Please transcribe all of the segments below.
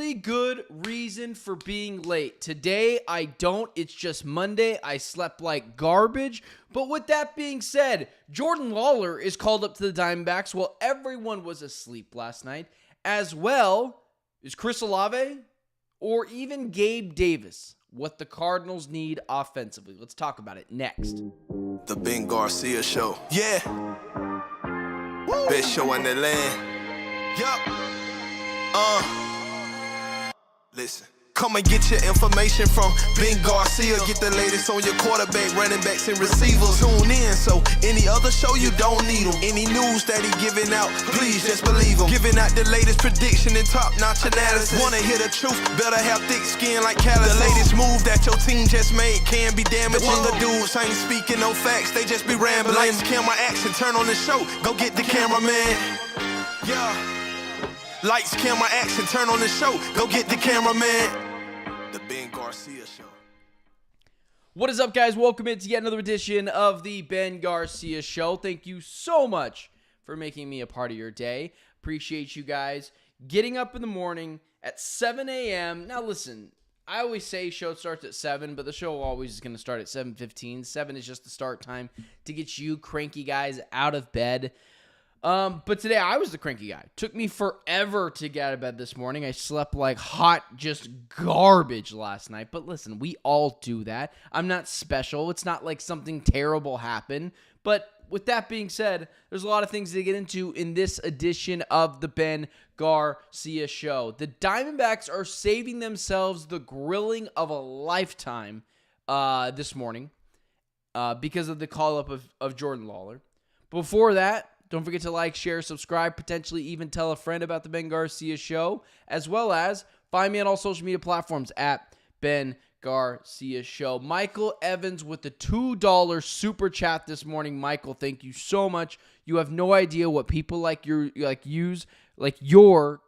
really good reason for being late. Today, I don't. It's just Monday. I slept like garbage. But with that being said, Jordan Lawler is called up to the Diamondbacks while everyone was asleep last night. As well as Chris Olave or even Gabe Davis. What the Cardinals need offensively. Let's talk about it next. The Ben Garcia Show. Yeah. Woo. Best show in the land. Yup. Listen. Come and get your information from Ben Garcia. Get the latest on your quarterback, running backs, and receivers. Tune in, so any other show you don't need him. Any news that he giving out, please just believe him. Giving out the latest prediction and top-notch analysis. Wanna hear the truth, better have thick skin like callus. The latest move that your team just made can be damaging. The dudes ain't speaking no facts, they just be rambling. Lights, camera, action, turn on the show. Go get the cameraman. Yeah. Lights, camera, action, turn on the show. Go get the cameraman. The Ben Garcia Show. What is up, guys? Welcome into yet another edition of the Ben Garcia Show. Thank you so much for making me a part of your day. Appreciate you guys getting up in the morning at 7 a.m. Now, listen, I always say show starts at 7, but the show always is going to start at 7:15. 7 is just the start time to get you cranky guys out of bed. But today I was the cranky guy. Took me forever to get out of bed this morning. I slept like hot, just garbage last night. But listen, we all do that. I'm not special. It's not like something terrible happened. But with that being said, there's a lot of things to get into in this edition of the Ben Garcia Show. The Diamondbacks are saving themselves the grilling of a lifetime this morning because of the call-up of Jordan Lawler. Before that, don't forget to like, share, subscribe, potentially even tell a friend about the Ben Garcia Show, as well as find me on all social media platforms at Ben Garcia Show. Michael Evans with the $2 super chat this morning. Michael, thank you so much. You have no idea what people like your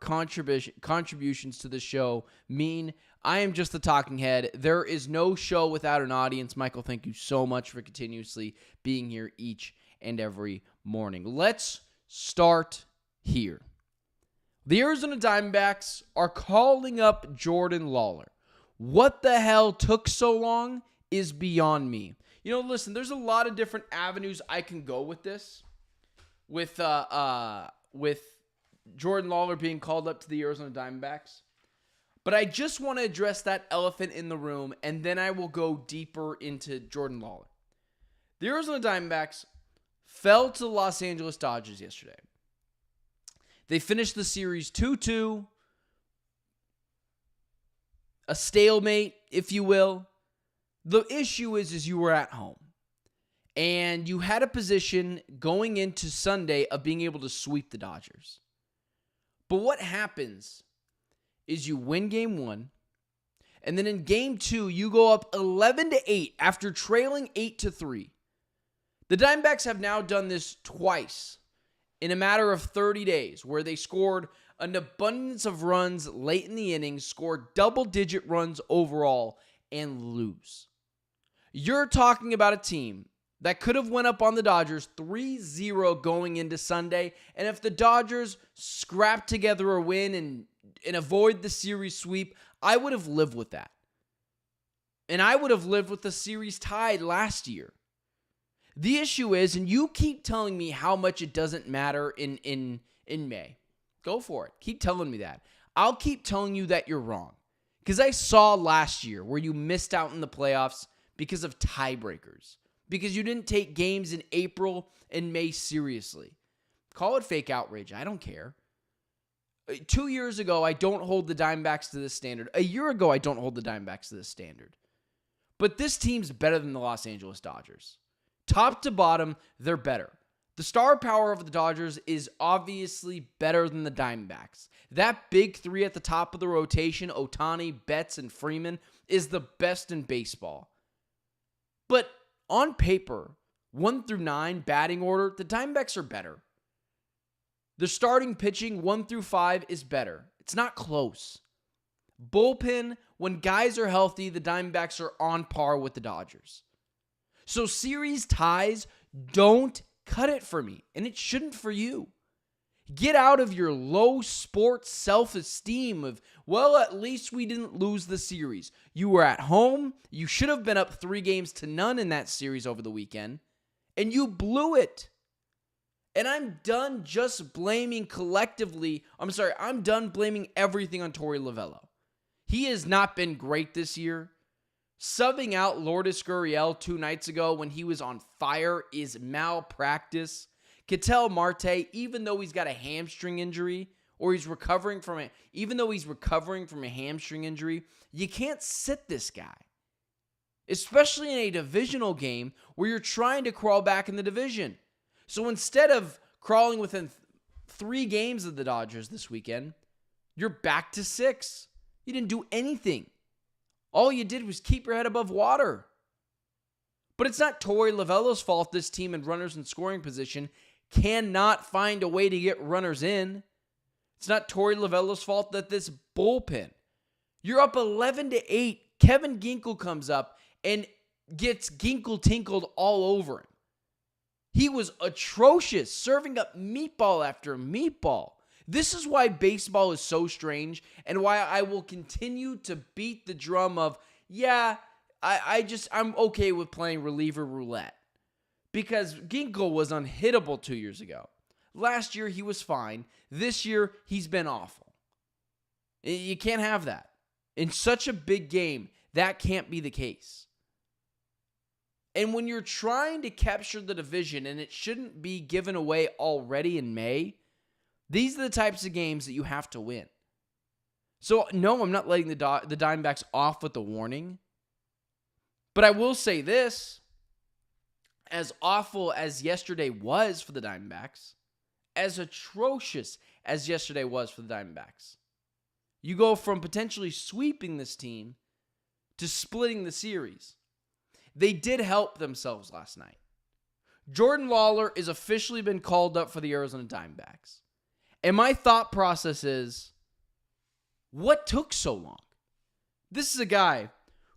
contributions to the show mean. I am just the talking head. There is no show without an audience. Michael, thank you so much for continuously being here each and every morning. Let's start here. The Arizona Diamondbacks are calling up Jordan Lawler. What the hell took so long is beyond me. You know, listen, there's a lot of different avenues I can go with this. With Jordan Lawler being called up to the Arizona Diamondbacks. But I just want to address that elephant in the room, and then I will go deeper into Jordan Lawler. The Arizona Diamondbacks fell to the Los Angeles Dodgers yesterday. They finished the series 2-2. A stalemate, if you will. The issue is you were at home. And you had a position going into Sunday of being able to sweep the Dodgers. But what happens is you win game 1. And then in game 2, you go up 11-8 after trailing 8-3. The Diamondbacks have now done this twice in a matter of 30 days, where they scored an abundance of runs late in the innings, scored double-digit runs overall, and lose. You're talking about a team that could have went up on the Dodgers 3-0 going into Sunday, and if the Dodgers scrapped together a win and avoid the series sweep, I would have lived with that. And I would have lived with the series tied last year. The issue is, and you keep telling me how much it doesn't matter in May. Go for it. Keep telling me that. I'll keep telling you that you're wrong. Because I saw last year where you missed out in the playoffs because of tiebreakers. Because you didn't take games in April and May seriously. Call it fake outrage. I don't care. 2 years ago, I don't hold the Diamondbacks to this standard. A year ago, I don't hold the Diamondbacks to this standard. But this team's better than the Los Angeles Dodgers. Top to bottom, they're better. The star power of the Dodgers is obviously better than the Diamondbacks. That big three at the top of the rotation, Ohtani, Betts, and Freeman, is the best in baseball. But on paper, 1 through 9 batting order, the Diamondbacks are better. The starting pitching 1 through 5 is better. It's not close. Bullpen, when guys are healthy, the Diamondbacks are on par with the Dodgers. So series ties don't cut it for me, and it shouldn't for you. Get out of your low sports self-esteem of, well, at least we didn't lose the series. You were at home. You should have been up 3-0 in that series over the weekend, and you blew it. And I'm done just blaming I'm done blaming everything on Torey Lovullo. He has not been great this year. Subbing out Lourdes Gurriel 2 nights ago when he was on fire is malpractice. Ketel Marte, even though he's got a hamstring injury, or even though he's recovering from a hamstring injury, you can't sit this guy. Especially in a divisional game where you're trying to crawl back in the division. So instead of crawling within 3 games of the Dodgers this weekend, you're back to 6. You didn't do anything. All you did was keep your head above water. But it's not Torey Lovullo's fault this team in runners in scoring position cannot find a way to get runners in. It's not Torey Lovullo's fault that this bullpen. You're up 11-8. Kevin Ginkel comes up and gets Ginkel-tinkled all over him. He was atrocious, serving up meatball after meatball. This is why baseball is so strange and why I will continue to beat the drum of, I'm okay with playing reliever roulette. Because Ginkel was unhittable 2 years ago. Last year, he was fine. This year, he's been awful. You can't have that. In such a big game, that can't be the case. And when you're trying to capture the division and it shouldn't be given away already in May, these are the types of games that you have to win. So, no, I'm not letting the Diamondbacks off with a warning. But I will say this. As awful as yesterday was for the Diamondbacks, as atrocious as yesterday was for the Diamondbacks, you go from potentially sweeping this team to splitting the series. They did help themselves last night. Jordan Lawlar is officially been called up for the Arizona Diamondbacks. And my thought process is, what took so long? This is a guy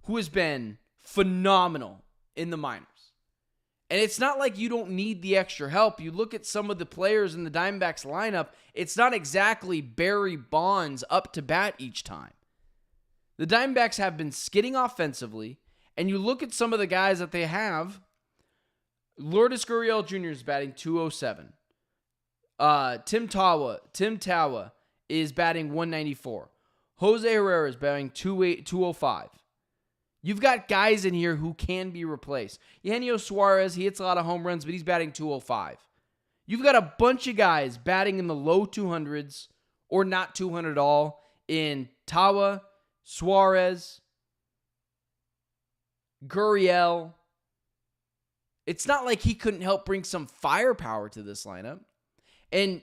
who has been phenomenal in the minors. And it's not like you don't need the extra help. You look at some of the players in the Diamondbacks lineup, it's not exactly Barry Bonds up to bat each time. The Diamondbacks have been skidding offensively, and you look at some of the guys that they have. Lourdes Gurriel Jr. is batting 207. Tim Tawa is batting 194. Jose Herrera is batting 205. You've got guys in here who can be replaced. Eugenio Suarez, he hits a lot of home runs, but he's batting 205. You've got a bunch of guys batting in the low 200s or not 200 at all in Tawa, Suarez, Gurriel. It's not like he couldn't help bring some firepower to this lineup. And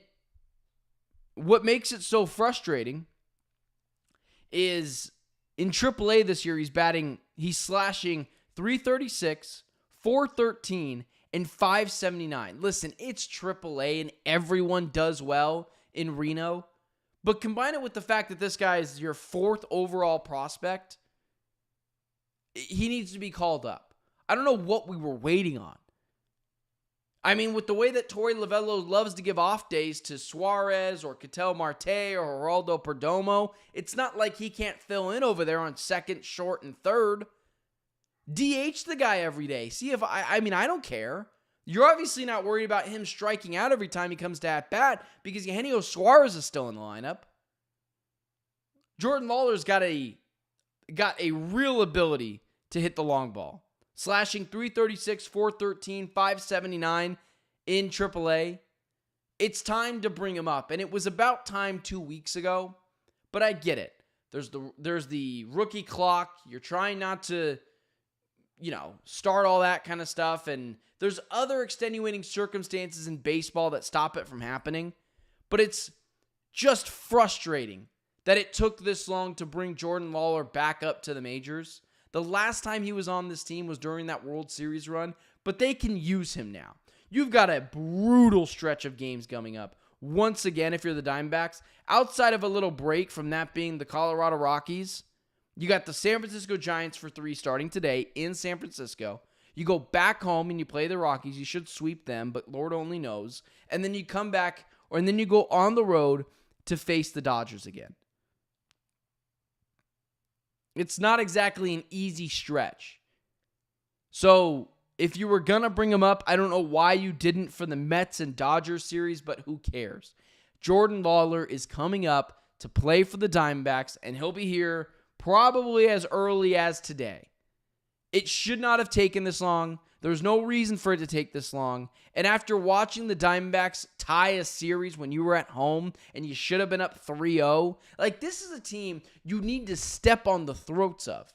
what makes it so frustrating is in AAA this year, he's slashing 336, 413, and 579. Listen, it's AAA and everyone does well in Reno. But combine it with the fact that this guy is your 4th overall prospect, he needs to be called up. I don't know what we were waiting on. I mean, with the way that Torey Lovullo loves to give off days to Suarez or Ketel Marte or Geraldo Perdomo, it's not like he can't fill in over there on second, short, and third. DH the guy every day. See if I don't care. You're obviously not worried about him striking out every time he comes to at bat because Eugenio Suarez is still in the lineup. Jordan Lawlar's got a real ability to hit the long ball. Slashing 336, 413, 579 in AAA. It's time to bring him up. And it was about time 2 weeks ago. But I get it. There's the rookie clock. You're trying not to, start all that kind of stuff. And there's other extenuating circumstances in baseball that stop it from happening. But it's just frustrating that it took this long to bring Jordan Lawlar back up to the majors. The last time he was on this team was during that World Series run, but they can use him now. You've got a brutal stretch of games coming up. Once again, if you're the Diamondbacks, outside of a little break from that being the Colorado Rockies, you got the San Francisco Giants for 3 starting today in San Francisco. You go back home and you play the Rockies. You should sweep them, but Lord only knows. And then you come back and then you go on the road to face the Dodgers again. It's not exactly an easy stretch. So if you were going to bring him up, I don't know why you didn't for the Mets and Dodgers series, but who cares? Jordan Lawlar is coming up to play for the Diamondbacks, and he'll be here probably as early as today. It should not have taken this long. There's no reason for it to take this long. And after watching the Diamondbacks tie a series when you were at home and you should have been up 3-0, like, this is a team you need to step on the throats of.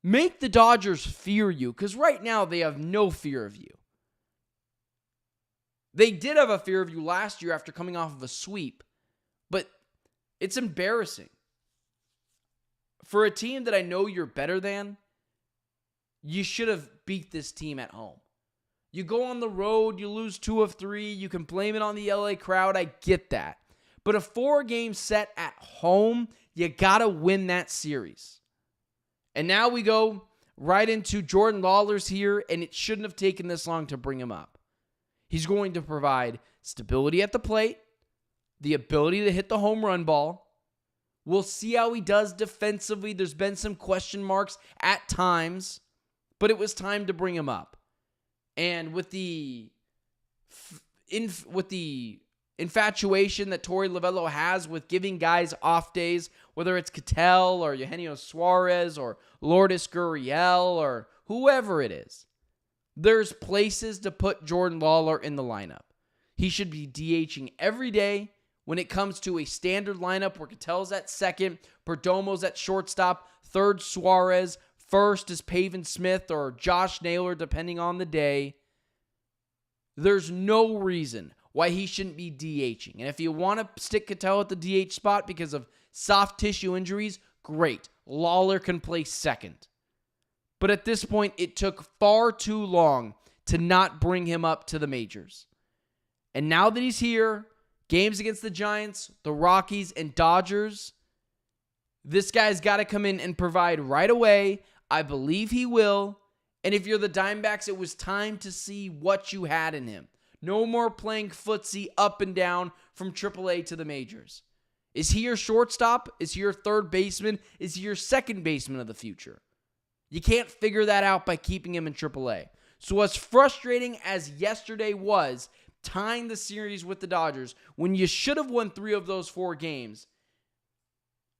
Make the Dodgers fear you, because right now they have no fear of you. They did have a fear of you last year after coming off of a sweep, but it's embarrassing. For a team that I know you're better than, you should have beat this team at home. You go on the road, you lose 2 of 3, you can blame it on the LA crowd, I get that. But a 4-game set at home, you gotta win that series. And now we go right into Jordan Lawlar's here, and it shouldn't have taken this long to bring him up. He's going to provide stability at the plate, the ability to hit the home run ball. We'll see how he does defensively. There's been some question marks at times, but it was time to bring him up. And with the infatuation that Torey Lovullo has with giving guys off days, whether it's Ketel or Eugenio Suarez or Lourdes Gurriel or whoever it is, there's places to put Jordan Lawlar in the lineup. He should be DHing every day when it comes to a standard lineup where Ketel's at second, Perdomo's at shortstop, third Suarez, first is Pavin Smith or Josh Naylor, depending on the day. There's no reason why he shouldn't be DHing. And if you want to stick Ketel at the DH spot because of soft tissue injuries, great. Lawlar can play second. But at this point, it took far too long to not bring him up to the majors. And now that he's here, games against the Giants, the Rockies, and Dodgers, this guy's got to come in and provide right away. I believe he will. And if you're the Diamondbacks, it was time to see what you had in him. No more playing footsie up and down from AAA to the majors. Is he your shortstop? Is he your third baseman? Is he your second baseman of the future? You can't figure that out by keeping him in AAA. So as frustrating as yesterday was, tying the series with the Dodgers, when you should have won 3 of those 4 games,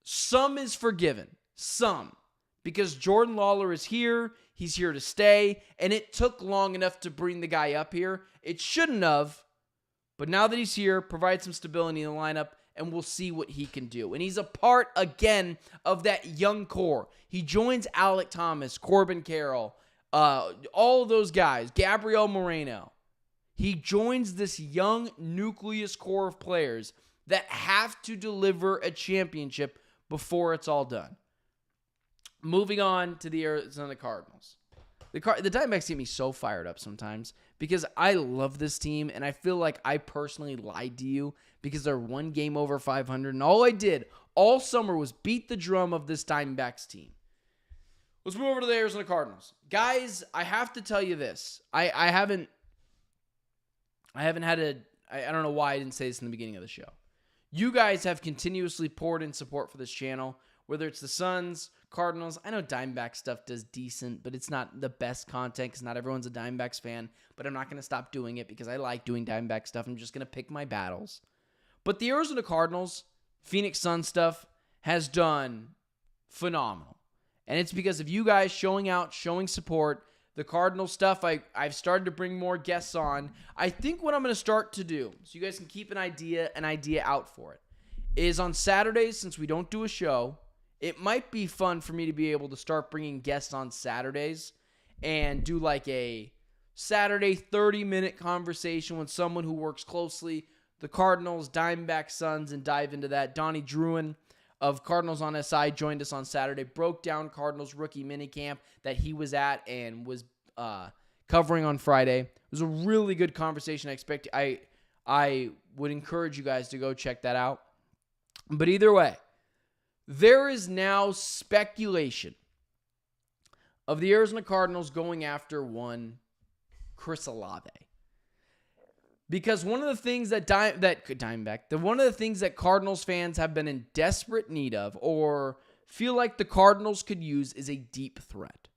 some is forgiven. Some. Because Jordan Lawlar is here, he's here to stay, and it took long enough to bring the guy up here. It shouldn't have, but now that he's here, provide some stability in the lineup, and we'll see what he can do. And he's a part, again, of that young core. He joins Alec Thomas, Corbin Carroll, all of those guys, Gabriel Moreno. He joins this young nucleus core of players that have to deliver a championship before it's all done. Moving on to the Arizona Cardinals. The Diamondbacks get me so fired up sometimes because I love this team, and I feel like I personally lied to you because they're 1 game over 500, and all I did all summer was beat the drum of this Diamondbacks team. Let's move over to the Arizona Cardinals. Guys, I have to tell you this. I haven't had I don't know why I didn't say this in the beginning of the show. You guys have continuously poured in support for this channel, whether it's the Suns, Cardinals. I know Diamondback stuff does decent, but it's not the best content because not everyone's a Diamondbacks fan, but I'm not going to stop doing it because I like doing Diamondback stuff. I'm just going to pick my battles. But the Arizona Cardinals, Phoenix Suns stuff has done phenomenal. And it's because of you guys showing out, showing support. The Cardinal stuff, I've started to bring more guests on. I think what I'm going to start to do, so you guys can keep an idea out for it, is on Saturdays, since we don't do a show, it might be fun for me to be able to start bringing guests on Saturdays and do like a Saturday 30-minute conversation with someone who works closely, the Cardinals, Diamondback, Suns, and dive into that. Donnie Druin of Cardinals on SI joined us on Saturday, broke down Cardinals rookie minicamp that he was at and was covering on Friday. It was a really good conversation. I would encourage you guys to go check that out. But either way, there is now speculation of the Arizona Cardinals going after one Chris Olave. Because one of the things that one of the things that Cardinals fans have been in desperate need of, or feel like the Cardinals could use, is a deep threat.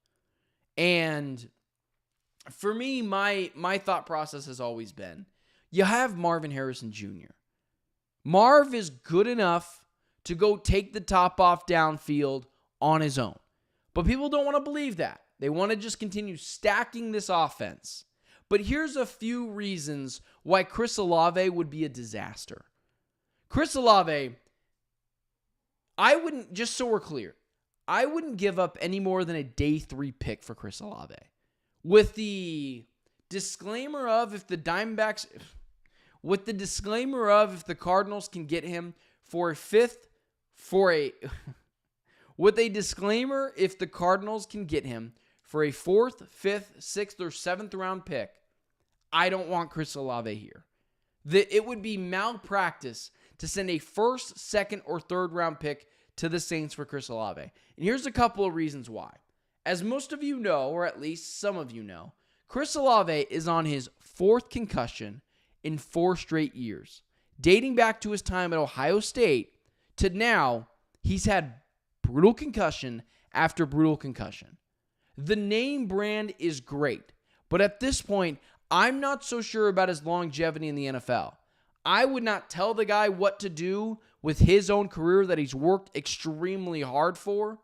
And for me, my thought process has always been, you have Marvin Harrison Jr. Marv is good enough to go take the top off downfield on his own. But people don't want to believe that. They want to just continue stacking this offense. But here's a few reasons why Chris Olave would be a disaster. Chris Olave, just so we're clear, I wouldn't give up any more than a day 3 pick for Chris Olave. With the disclaimer of if the Cardinals can get him for a 4th with a disclaimer, if the Cardinals can get him for a 4th, 5th, 6th, or 7th round pick, I don't want Chris Olave here. It would be malpractice to send a 1st, 2nd, or 3rd round pick to the Saints for Chris Olave. And here's a couple of reasons why. As most of you know, or at least some of you know, Chris Olave is on his 4th concussion in 4 straight years. Dating back to his time at Ohio State to now, he's had brutal concussion after brutal concussion. The name brand is great, but at this point, I'm not so sure about his longevity in the NFL. I would not tell the guy what to do with his own career that he's worked extremely hard for.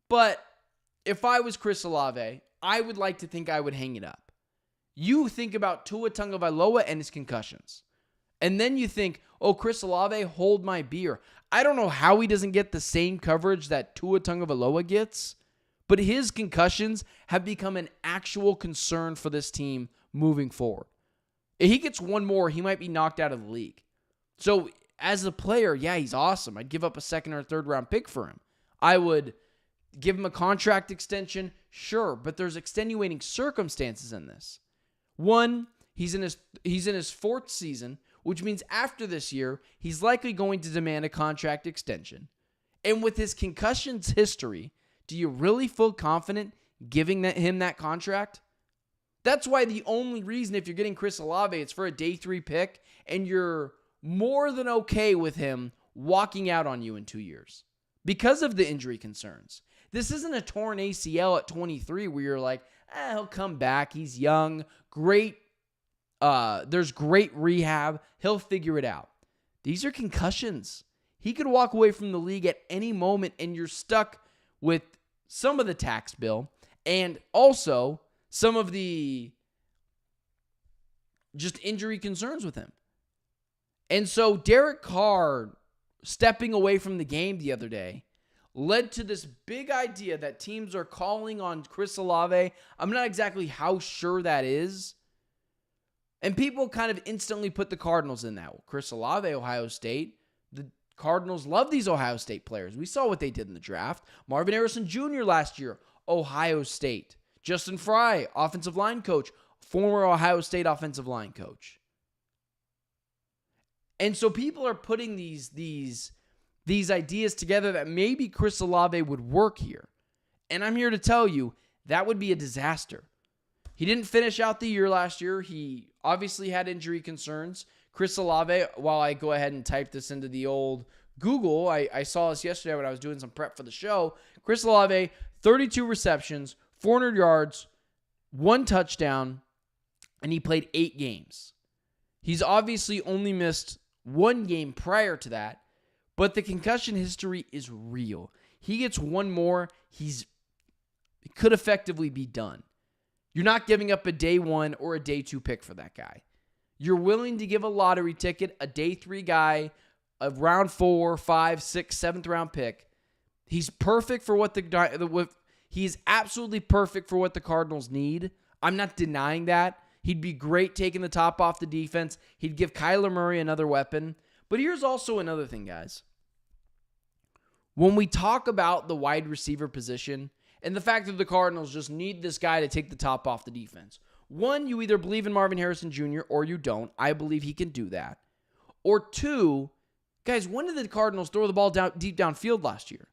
But if I was Chris Olave, I would like to think I would hang it up. You think about Tua Tagovailoa and his concussions. And then you think, oh, Chris Olave, hold my beer. I don't know how he doesn't get the same coverage that Tua Tagovailoa gets, but his concussions have become an actual concern for this team moving forward. If he gets one more, he might be knocked out of the league. So as a player, yeah, he's awesome. I'd give up a 2nd or 3rd round pick for him. I would give him a contract extension, sure, but there's extenuating circumstances in this. One, he's in his 4th season, which means after this year, he's likely going to demand a contract extension. And with his concussions history, do you really feel confident giving him that contract? That's why the only reason, if you're getting Chris Olave, it's for a day 3 pick, and you're more than okay with him walking out on you in 2 years because of the injury concerns. This isn't a torn ACL at 23 where you're like, he'll come back. He's young. Great. There's great rehab. He'll figure it out. These are concussions. He could walk away from the league at any moment, and you're stuck with some of the tax bill and also some of the just injury concerns with him. And so Derek Carr stepping away from the game the other day led to this big idea that teams are calling on Chris Olave. I'm not exactly how sure that is. And people kind of instantly put the Cardinals in that. Well, Chris Olave, Ohio State. The Cardinals love these Ohio State players. We saw what they did in the draft. Marvin Harrison Jr. last year, Ohio State. Justin Fry, offensive line coach, former Ohio State offensive line coach. And so people are putting these ideas together that maybe Chris Olave would work here. And I'm here to tell you, that would be a disaster. He didn't finish out the year last year. He obviously had injury concerns. Chris Olave, while I go ahead and type this into the old Google, I saw this yesterday when I was doing some prep for the show. Chris Olave, 32 receptions, 400 yards, 1 touchdown, and he played 8 games. He's obviously only missed 1 game prior to that, but the concussion history is real. He gets 1 more, it could effectively be done. You're not giving up a day 1 or a day 2 pick for that guy. You're willing to give a lottery ticket, a day 3 guy, a round 4, 5, 6, 7th round pick. He's perfect for what he's absolutely perfect for what the Cardinals need. I'm not denying that. He'd be great taking the top off the defense. He'd give Kyler Murray another weapon. But here's also another thing, guys. When we talk about the wide receiver position and the fact that the Cardinals just need this guy to take the top off the defense. One, you either believe in Marvin Harrison Jr. or you don't. I believe he can do that. Or 2, guys, when did the Cardinals throw the ball deep downfield last year?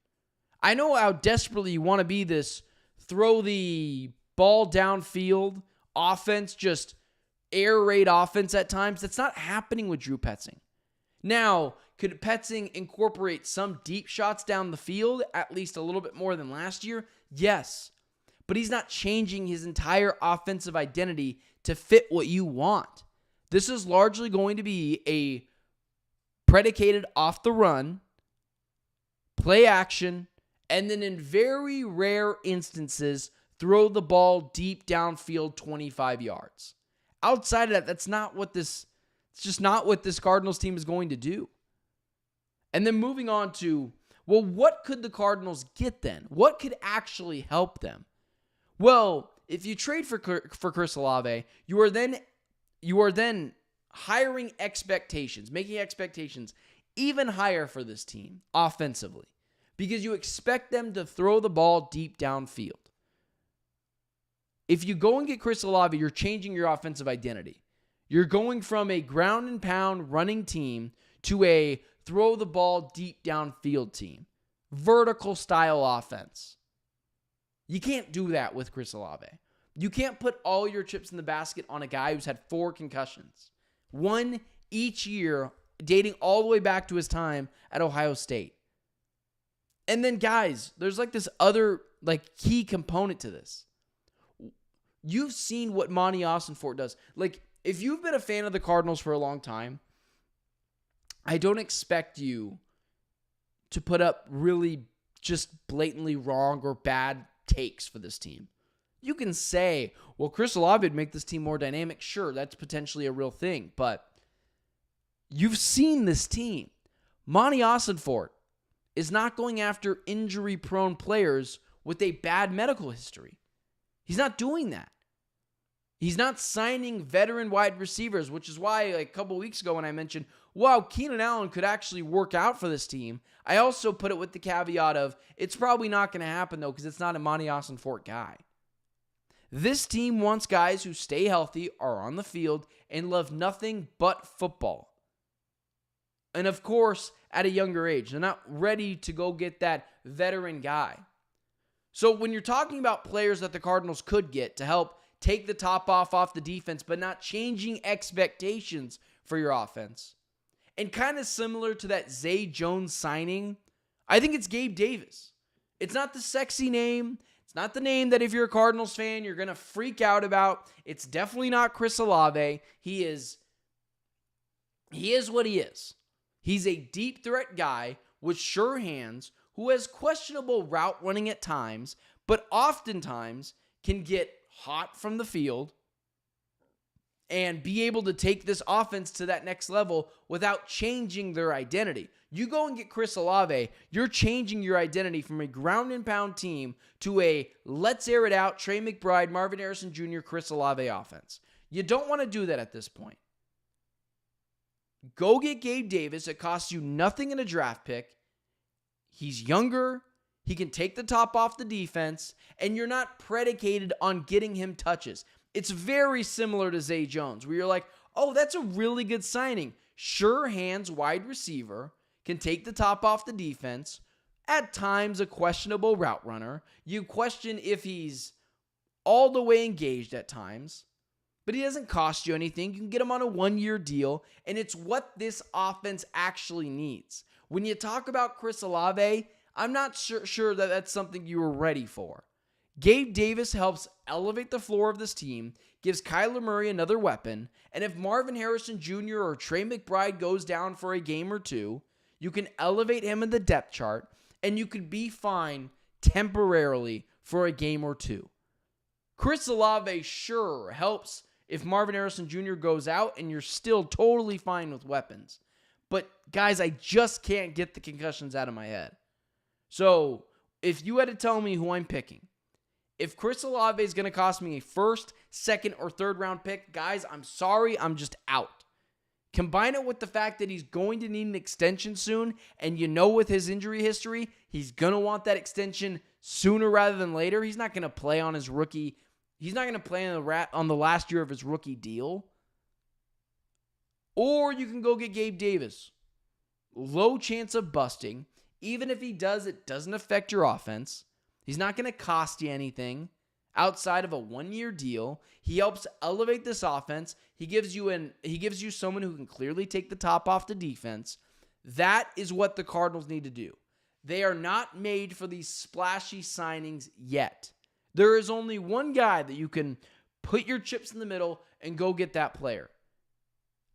I know how desperately you want to be this throw the ball downfield offense, just air raid offense at times. That's not happening with Drew Petzing. Now, could Petzing incorporate some deep shots down the field, at least a little bit more than last year? Yes. But he's not changing his entire offensive identity to fit what you want. This is largely going to be a predicated off the run, play action, and then in very rare instances, throw the ball deep downfield 25 yards. Outside of that, it's just not what this Cardinals team is going to do. And then moving on to, well, what could the Cardinals get then? What could actually help them? Well, if you trade for Chris Olave, you are then hiring expectations, making expectations even higher for this team offensively, because you expect them to throw the ball deep downfield. If you go and get Chris Olave, you're changing your offensive identity. You're going from a ground and pound running team to a throw the ball deep downfield team. Vertical style offense. You can't do that with Chris Olave. You can't put all your chips in the basket on a guy who's had 4 concussions. 1 each year, dating all the way back to his time at Ohio State. And then, guys, there's this other key component to this. You've seen what Monty Ossenfort does. If you've been a fan of the Cardinals for a long time, I don't expect you to put up really just blatantly wrong or bad takes for this team. You can say, well, Chris Olave would make this team more dynamic. Sure, that's potentially a real thing, but you've seen this team. Monty Ossenfort is not going after injury-prone players with a bad medical history. He's not doing that. He's not signing veteran wide receivers, which is why a couple weeks ago when I mentioned, wow, Keenan Allen could actually work out for this team, I also put it with the caveat of, it's probably not going to happen, though, because it's not a Monty Ossenfort guy. This team wants guys who stay healthy, are on the field, and love nothing but football. And of course, at a younger age. They're not ready to go get that veteran guy. So when you're talking about players that the Cardinals could get to help take the top off the defense, but not changing expectations for your offense, and kind of similar to that Zay Jones signing, I think it's Gabe Davis. It's not the sexy name. It's not the name that if you're a Cardinals fan, you're going to freak out about. It's definitely not Chris Olave. He is what he is. He's a deep threat guy with sure hands who has questionable route running at times, but oftentimes can get hot from the field and be able to take this offense to that next level without changing their identity. You go and get Chris Olave, you're changing your identity from a ground and pound team to a let's air it out, Trey McBride, Marvin Harrison Jr., Chris Olave offense. You don't want to do that at this point. Go get Gabe Davis. It costs you nothing in a draft pick. He's younger. He can take the top off the defense, and you're not predicated on getting him touches. It's very similar to Zay Jones, where you're like, oh, that's a really good signing. Sure hands wide receiver, can take the top off the defense, at times a questionable route runner. You question if he's all the way engaged at times, but he doesn't cost you anything. You can get him on a 1-year deal, and it's what this offense actually needs. When you talk about Chris Olave, I'm not sure that that's something you were ready for. Gabe Davis helps elevate the floor of this team, gives Kyler Murray another weapon, and if Marvin Harrison Jr. or Trey McBride goes down for a game or two, you can elevate him in the depth chart, and you could be fine temporarily for a game or two. Chris Olave sure helps if Marvin Harrison Jr. goes out, and you're still totally fine with weapons. But, guys, I just can't get the concussions out of my head. So, if you had to tell me who I'm picking, if Chris Olave is going to cost me a first, second, or third round pick, guys, I'm sorry, I'm just out. Combine it with the fact that he's going to need an extension soon, and with his injury history, he's going to want that extension sooner rather than later. He's not going to play on his rookie. He's not going to play on the last year of his rookie deal. Or you can go get Gabe Davis. Low chance of busting. Even if he does, it doesn't affect your offense. He's not going to cost you anything outside of a 1-year deal. He helps elevate this offense. He gives you someone who can clearly take the top off the defense. That is what the Cardinals need to do. They are not made for these splashy signings yet. There is only one guy that you can put your chips in the middle and go get that player.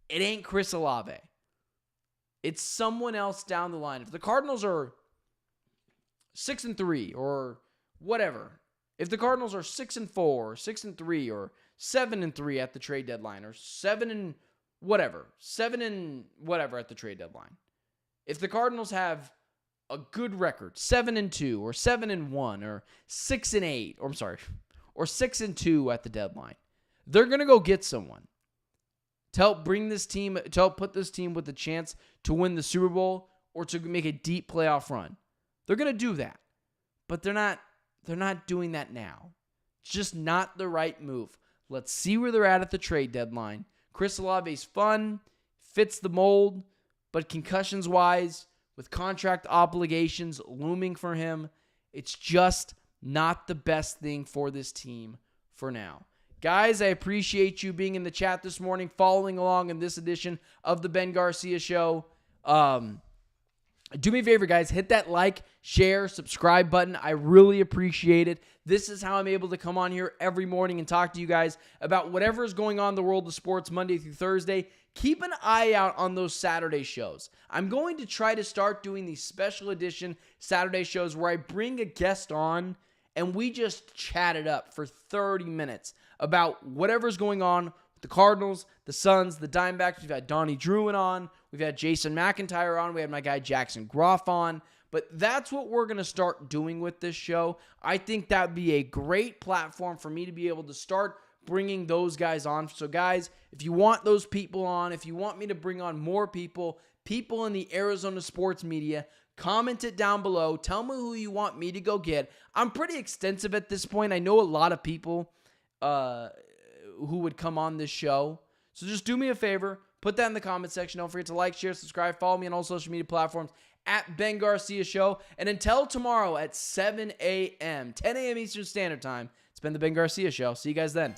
It ain't Chris Olave. It's someone else down the line. If the Cardinals are 6-3 or whatever, if the Cardinals are 6-4 or 6-3 or 7-3 at the trade deadline or 7 whatever at the trade deadline. If the Cardinals have a good record, 7-2 or 7-1 or 6-8, or 6-2 at the deadline, they're going to go get someone to help put this team with a chance to win the Super Bowl or to make a deep playoff run. They're going to do that. But they're not doing that now. It's just not the right move. Let's see where they're at the trade deadline. Chris Olave's fun, fits the mold, but concussions-wise, with contract obligations looming for him, it's just not the best thing for this team for now. Guys, I appreciate you being in the chat this morning, following along in this edition of the Ben Garcia Show. Do me a favor, guys. Hit that like, share, subscribe button. I really appreciate it. This is how I'm able to come on here every morning and talk to you guys about whatever is going on in the world of sports Monday through Thursday. Keep an eye out on those Saturday shows. I'm going to try to start doing these special edition Saturday shows where I bring a guest on and we just chat it up for 30 minutes about whatever's going on with the Cardinals, the Suns, the Diamondbacks. We've had Donnie Druin on. We've had Jason McIntyre on. We had my guy Jackson Groff on. But that's what we're going to start doing with this show. I think that would be a great platform for me to be able to start bringing those guys on. So guys, if you want those people on, if you want me to bring on more people in the Arizona sports media, comment it down below. Tell me who you want me to go get. I'm pretty extensive at this point. I know a lot of people who would come on this show. So just do me a favor. Put that in the comment section. Don't forget to like, share, subscribe. Follow me on all social media platforms at Ben Garcia Show. And until tomorrow at 7 a.m., 10 a.m. Eastern Standard Time, it's been the Ben Garcia Show. See you guys then.